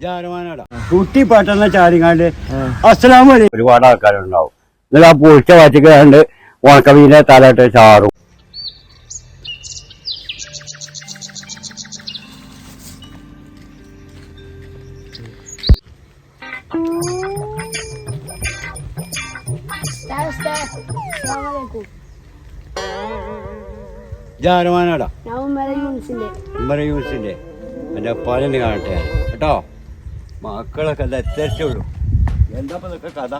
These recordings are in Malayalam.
ജാരമാനാടാ കുട്ടി പെട്ടെന്ന് ചാടിങ്ങാണ്ട് അസ്സലാമു അലൈക്കും ഒരുപാട് ആൾക്കാരുണ്ടാവും. എന്നിട്ട് ആ പൊളിച്ച വാറ്റിക്കാണ്ട് ഉണക്കമീനെ തലയിട്ട് ചാറും. ജാരമാനാടാ ഉമ്മര യൂണിസിന്റെ എന്റെ പലന് കാണട്ടെ കേട്ടോ. മക്കളൊക്കെ എന്താ എത്തിച്ചുള്ളൂ. എന്താ ഇതൊക്കെ കഥ?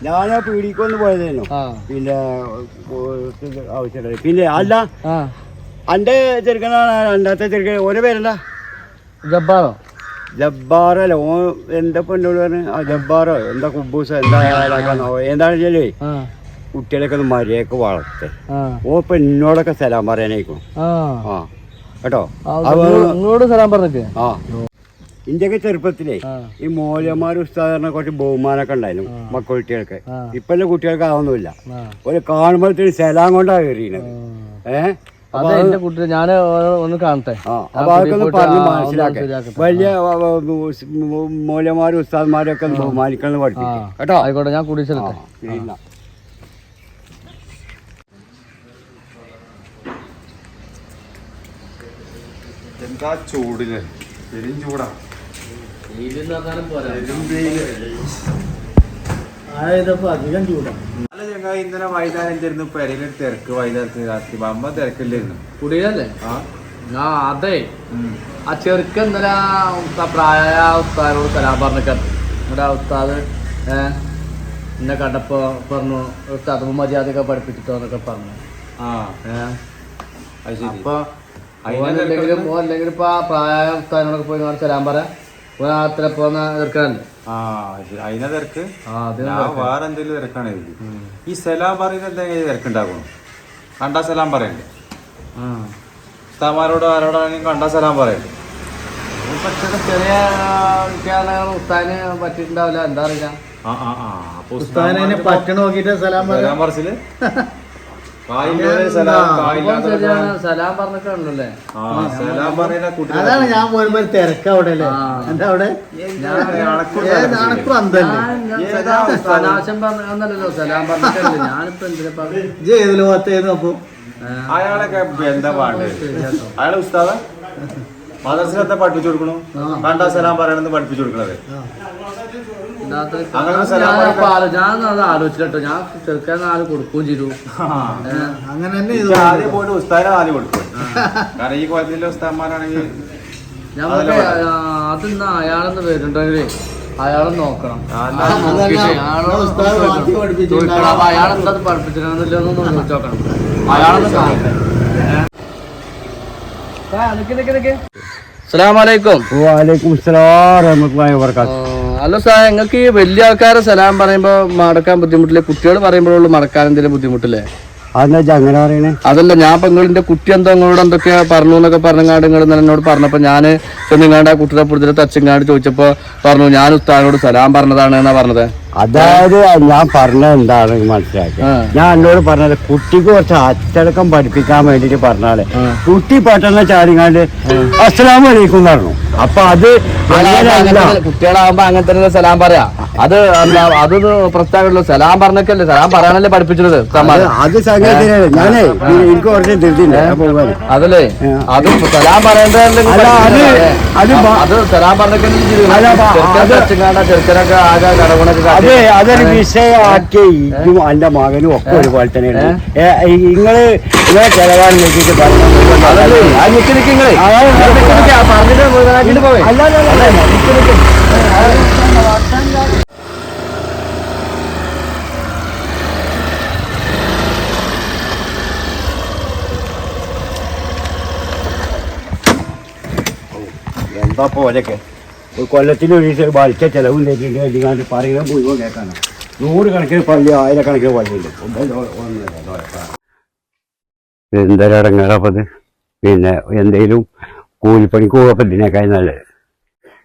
ഞാനാ പീടിക്കൊന്ന് പോയതേനു. പിന്നെ ആവശ്യമുള്ളത്. പിന്നെ അല്ല അന്റെ ചെറുക്കനാണ് രണ്ടാമത്തെ ചെറുക്കൻ. ഓരോ പേരെന്താ? ജബ്ബാറോ? ജബ്ബാറല്ലോ. ഓ എന്താ പെണ്ണോട് പറഞ്ഞു? ആ ജബ്ബാറോ എന്താ കുബൂസോ എന്താണോ എന്താണെന്ന് വെച്ചാലേ കുട്ടികളൊക്കെ ഒന്ന് മര്യാദക്ക് വളർത്തെ. ഓ പെണ്ണോടൊക്കെ സലാം പറയാനായിക്കും. ആ കേട്ടോ. സലാം പറഞ്ഞേ. ആ ഇന്ത്യക്ക് ചെറുപ്പത്തിലേ ഈ മോലന്മാരും ഉസ്താദറിനെ കുറച്ച് ബഹുമാനമൊക്കെ ഉണ്ടായിരുന്നു മക്കൾ കുട്ടികൾക്ക്. ഇപ്പല്ലേ കുട്ടികൾക്ക് അതൊന്നുമില്ല. ഒരു കാണുമ്പോഴത്തേക്ക് സലാം കൊണ്ടാ കയറിയത്. ഞാന് ഒന്ന് കാണട്ടെ. അപ്പൊ അതൊക്കെ ഒന്ന് പറഞ്ഞ് മനസ്സിലാക്കേ. വലിയ മോലന്മാരും ഉസ്താദ്മാരും ഒക്കെ ബഹുമാനിക്കണം പഠിപ്പിക്കും കേട്ടോ. ആയിക്കോട്ടെ, ഞാൻ കൂടി എന്താ ചൂടില് പെരും ചൂടാ. അധികം ചൂടാ. അല്ല ചങ്ങാ, ഇന്നലെ വൈകുന്നേരം എന്തായിരുന്നു പെരയിലൊരു തിരക്ക്. വൈകുന്നേരത്ത് രാത്രി അമ്മ തിരക്കില്ലായിരുന്നു. കുടിയല്ലേ? അതെ, ആ ചെറുക്കൻ ഇന്നലെ പ്രായ ഉസ്താദിനോട് സലാം പറഞ്ഞിട്ട് ഇവിടെ ഉസ്താദ് എന്നെ കണ്ടപ്പോ പറഞ്ഞു ഉസ്താദ് മര്യാദയൊക്കെ പഠിപ്പിച്ചിട്ടോ എന്നൊക്കെ പറഞ്ഞു. അപ്പൊ അല്ലെങ്കിൽ ഇപ്പൊ ആ പ്രായ ഉസ്താദിനോടൊക്കെ പോയി സലാം പറയാ അത്ര പോന്ന ചെറുക്കനല്ലേ. അതിനെ തിരക്ക് വേറെ എന്തെങ്കിലും തിരക്കാണ്. ഈ സലാം പറയുന്നത് എന്തെങ്കിലും തിരക്കുണ്ടാക്കണം. കണ്ടാ സലാം പറയണ്ടേ? ഉസ്താമാരോട് ആരോടാണെങ്കിലും കണ്ടാ സലാം പറയണ്ടേ? ചെറിയ ഉസ്താദിന് പറ്റിയിട്ടുണ്ടാവില്ല. എന്താ അറിയില്ല. ഉസ്താദിനെ പറ്റ നോക്കിട്ട് സലാം പറച്ചില് സലാം പറഞ്ഞിട്ടുണ്ടല്ലേ? അതാണ് ഞാൻ പോരുമ്പോ തിരക്ക് അവിടെ അല്ലേ. എന്താ അവിടെ സലാശം പറഞ്ഞല്ലോ. സലാം പറഞ്ഞിട്ടല്ലേ. ഞാനിപ്പോ എന്തിനാ ഏതിലോ അപ്പൊ അയാളൊക്കെ എന്താ പാണ്ടത്? അയാളെ ഉസ്താദ മദർസിലെന്താ പഠിപ്പിച്ചു കൊടുക്കണു? കണ്ടാ സലാം പറയണെന്ന് പഠിപ്പിച്ചു കൊടുക്കണത്. ഞാൻ അത് ആലോചിച്ചിട്ടോ. ഞാൻ ചെറുക്കാൻ 4 കൊടുക്കുകയും ചെയ്തു. അങ്ങനെ തന്നെ ആദ്യം പോയിട്ട് ഉസ്താദിനെ 4 കൊടുക്കും. കാരണം ഈ കോലത്തിലെ ഉസ്താദ്മാരാണെങ്കിൽ അതെന്നാ അയാളെന്ന് വരുന്നുണ്ടെങ്കിലേ അയാളെ നോക്കണം. അയാളെന്താ പഠിപ്പിച്ചില്ലെന്നൊന്നും ചോദിച്ചോക്കണം. അയാളെന്ന് കാണട്ടെ. അസ്സലാമലൈക്കും. വലൈക്കും അസ്സലാം വറഹ്മത്തുള്ളാഹി വബറകാതുഹു. അല്ല സാർ, നിങ്ങൾക്ക് ഈ വലിയ ആൾക്കാരെ സലാം പറയുമ്പോ മടക്കാൻ ബുദ്ധിമുട്ടില്ലേ? കുട്ടികൾ പറയുമ്പോഴുള്ളൂ മടക്കാൻ എന്തെങ്കിലും ബുദ്ധിമുട്ടില്ലേ? അതെന്താ അങ്ങനെ പറയണേ? അതല്ല, ഞാൻ ഇപ്പൊ നിങ്ങളുടെ കുട്ടി എന്തോ നിങ്ങളോട് എന്തൊക്കെ പറഞ്ഞു എന്നൊക്കെ പറഞ്ഞാണ്ട് നിങ്ങൾ എന്നോട് പറഞ്ഞപ്പോ ഞാൻ നിങ്ങളുടെ ആ കുട്ടിയുടെ പുറത്തിലെ തച്ചങ്ങാട് ചോദിച്ചപ്പോ പറഞ്ഞു ഞാൻ ഉസ്താദിനോട് സലാം പറഞ്ഞതാണ് എന്നാ പറഞ്ഞത്. അതായത് ഞാൻ പറഞ്ഞത് എന്താണ് മനസ്സിലാക്കി. ഞാൻ എന്നോട് പറഞ്ഞത് കുട്ടിക്ക് കുറച്ച് അച്ചടക്കം പഠിപ്പിക്കാൻ വേണ്ടിട്ട് പറഞ്ഞാല് കുട്ടി പെട്ടെന്ന് ചാടിങ്ങാണ്ട് അസ്സലാമു അലൈക്കും പറഞ്ഞു. അപ്പൊ അത് കുട്ടികളാകുമ്പോ അങ്ങനെ തന്നെ സലാം പറയാ. അത് അതൊന്ന് പ്രസ്താവമുള്ളൂ. സലാം പറഞ്ഞൊക്കെയല്ലേ, സലാം പറയാനല്ലേ പഠിപ്പിച്ചത്. അത് സംഗതിയാണ്. ഞാനേ എനിക്ക് കുറച്ച് ധൃതിയില്ല. അതല്ലേ അത് സലാം പറയേണ്ടത്. അത് സലാം പറഞ്ഞൊക്കെ ചെറുക്കനൊക്കെ ആകെ കടകുണൊക്കെ അതെ അതൊരു വിഷയമാക്കി ഇതും എന്റെ മകനും ഒക്കെ ഒരുപോലെ തന്നെയാണ്. നിങ്ങള് ചെലവാൻ നോക്കിയിട്ട് എന്താ പോലൊക്കെ കൊല്ലത്തിന് ഒരു ദിവസം വലിച്ച ചെലവും തെറ്റിട്ട് പറയുന്നത് മുഴുവൻ കേൾക്കാനാണ്. 100 കണക്കിന് പള്ളി 1000 കണക്കിന് പള്ളിയുണ്ട്. എന്തൊരടങ്ങാറപ്പത്. പിന്നെ എന്തെങ്കിലും കൂലിപ്പണിക്ക് പോകപ്പം ഇതിനേക്കാൾ നല്ലത്.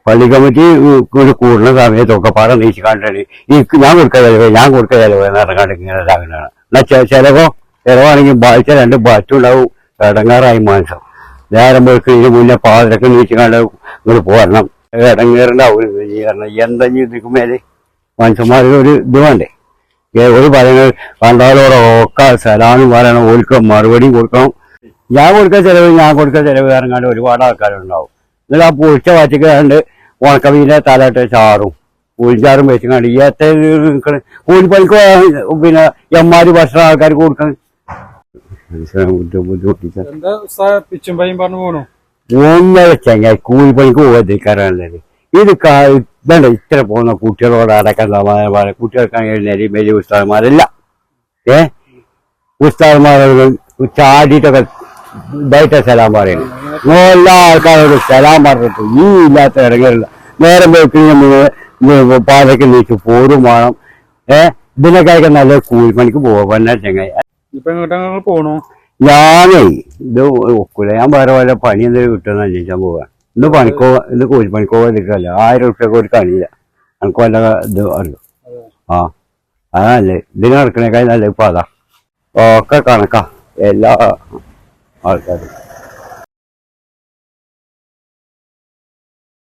പള്ളി കമ്മിറ്റി ഒരു കൂടുന്ന സമയത്തൊക്കെ പാടം നീച്ച് കണ്ടാണ് ഞാൻ കൊടുക്ക ചെലവ് എന്ന് പറഞ്ഞാണ്ട് ഇങ്ങനെ ഇതാകുന്നതാണ്. എന്നാ ചെലവാണെങ്കിൽ ബാധിച്ച 2 ബാറ്റുണ്ടാവും. ഇടങ്ങാറായി മാസം നേരം പോയിട്ട് ഇതിന് മുന്നേ പാതിരൊക്കെ നീച്ച് കണ്ട് ഇങ്ങോട്ട് പോരണം. ഇടങ്ങേറുണ്ടാവും. എന്താ ഇതിക്ക് മേലെ മനുഷ്യന്മാരുടെ ഒരു ഇത് വേണ്ടേ? ഒരു പറയുന്നത് കണ്ടാലോടൊക്കെ സലാമും പറയണം, ഓൽക്ക് മറുപടിയും കൊടുക്കണം. ഞാൻ കൊടുക്ക ചെലവ് ഇറങ്ങാണ്ട് ഒരുപാട് ആൾക്കാരുണ്ടാവും. എന്നിട്ട് ആ പൊളിച്ച വാച്ചിക്കാണ്ട് ഉണക്കമീനെ തലയിട്ട് ചാറും കൂലിച്ചാറും വെച്ചിക്കാണ്ട് കൂലിപ്പണിക്ക് പിന്നെ എമ്മാര് ഭക്ഷണം ആൾക്കാർക്ക് കൊടുക്കാൻ ഒന്നര ചെങ്ങായി കൂലിപ്പണിക്ക് പോകാതിരിക്കാറുള്ളത്. ഇത് ഇതണ്ട ഇത്ര പോകുന്ന കുട്ടികളോട് അടക്കം സമാധാനം കുട്ടികൾക്കാണെങ്കിൽ വലിയ ഉസ്താദന്മാരല്ല. ഉസ്താദന്മാരോട് ചാടിയിട്ടൊക്കെ ഇതായിട്ട് സലാം പറയുന്നു. എല്ലാ ആൾക്കാരോട് സലാം പറഞ്ഞിട്ട് ഈ ഇല്ലാത്ത ഇടങ്ങളില്ല. നേരം പോയി പാതയ്ക്ക് നീച്ച് പോരും വേണം. ഇതിനൊക്കെ നല്ല കൂലിപ്പണിക്ക് പോവാ ചെങ്ങായി. ഞാനേ ഇത് ഒക്കൂല. ഞാൻ വേറെ വല്ല പണി എന്തെങ്കിലും കിട്ടുമെന്ന് അന്വേഷിച്ചാൻ പോവാ. ഇന്ന് കൂലിപ്പണിക്ക് പോകാതിരിക്കല്ല. 1000 ഉറുപ്പ്യൊക്കെ ഒരു കളിയില്ല. എനിക്ക് വല്ല ഇത് അറിയും. അതല്ലേ ഇതിന് നടക്കണേക്കാൾ നല്ല ഇപ്പൊ അതാ ഒക്കെ കണക്കാ എല്ലാ ആൾക്കാരും.